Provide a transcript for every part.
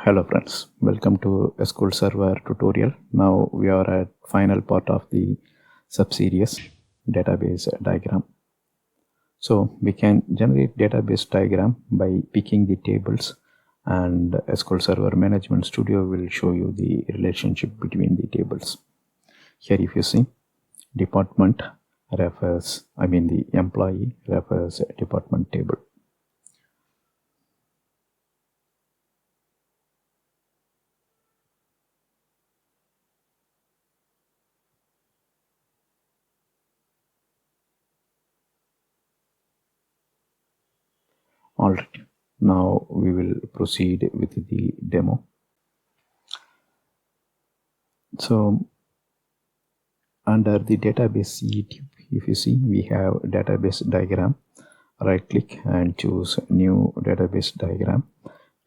Hello friends, welcome to SQL Server tutorial. Now we are at final part of the subseries database diagram. So we can generate database diagram by picking the tables, and SQL Server Management Studio will show you the relationship between the tables. Here if you see, department refers, the employee refers department table. Alright, now we will proceed with the demo. So under the database sheet, if you see, we have database diagram. Right click and choose new database diagram.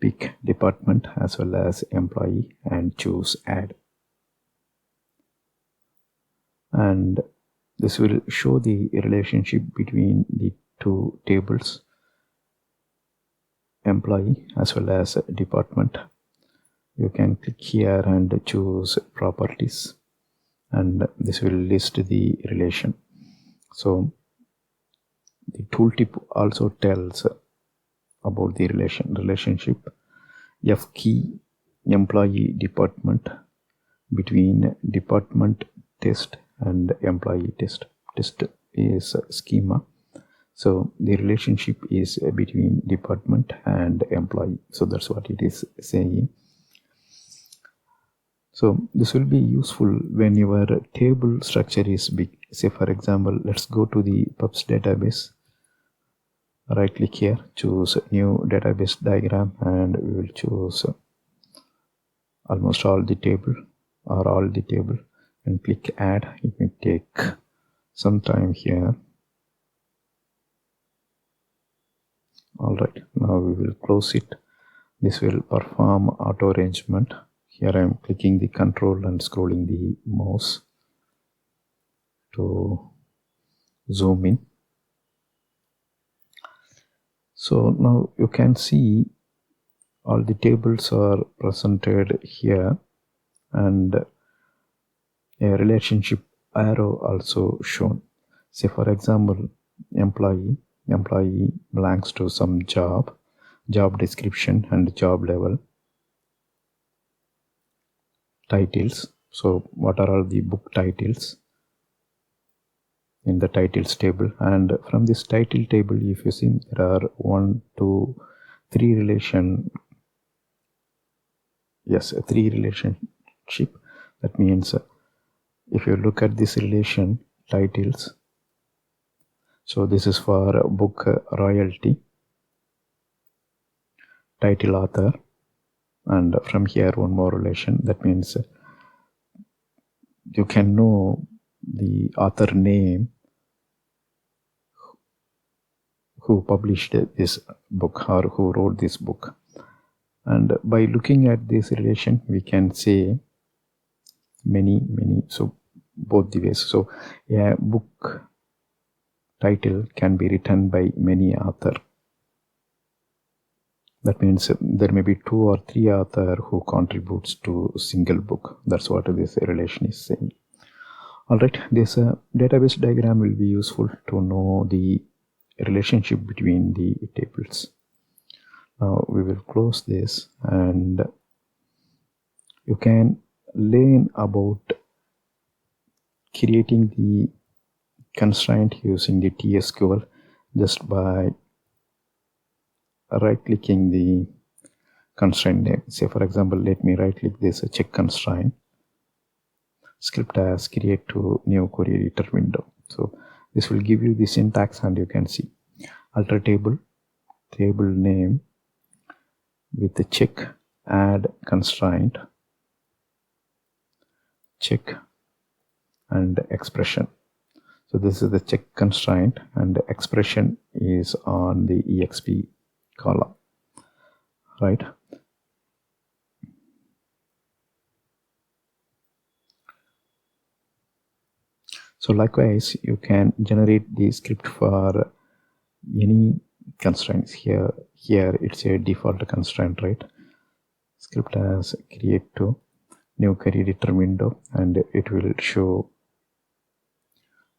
Pick department as well as employee and choose add. And this will show the relationship between the two tables, employee as well as department. You can click here and choose properties, and this will list the relation. So the tooltip also tells about the relationship F key employee department between department test and employee test. Test is schema, so the relationship is between department and employee. So that's what it is saying. So this will be useful when your table structure is big. Say for example, let's go to the pubs database. Right click here, choose new database diagram, and we will choose almost all the table or all the table and click add. It may take some time here. Alright, now we will close it. This will perform auto arrangement. Here I am clicking the control and scrolling the mouse to zoom in. So now you can see all the tables are presented here, and a relationship arrow also shown. Say for example, employee belongs to some job description and job level. Titles, so what are all the book titles in the titles table, and from this title table, if you see, there are 1, 2, 3 relation. Yes, a 3 relationship. That means if you look at this relation titles, so this is for book royalty, title author, and from here one more relation. That means you can know the author name who published this book or who wrote this book. And by looking at this relation, we can say many, so both the ways. So a book title can be written by many author. That means there may be 2 or 3 author who contributes to a single book. That's what this relation is saying. Alright, this database diagram will be useful to know the relationship between the tables. Now we will close this, and you can learn about creating the constraint using the TSQL just by right clicking the constraint name. Say for example, let me right click this check constraint, script as create to new query editor window. So this will give you the syntax, and you can see alter table name with the check add constraint, check and expression. So this is the check constraint, and the expression is on the exp column, right? So likewise, you can generate the script for any constraints. Here it's a default constraint, right? script as create to new query return window, and it will show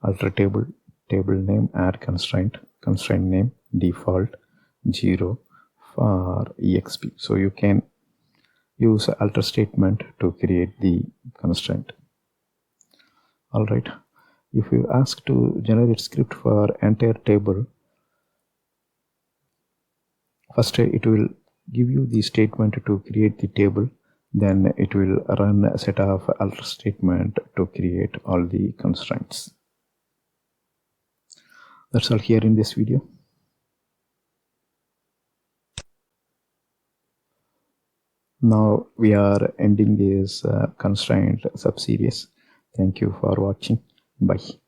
alter table, table name, add constraint, constraint name default 0 for exp. So you can use alter statement to create the constraint. All right, if you ask to generate script for entire table, first it will give you the statement to create the table, then it will run a set of alter statement to create all the constraints. That's all here in this video. Now we are ending this constraint sub-series. Thank you for watching. Bye.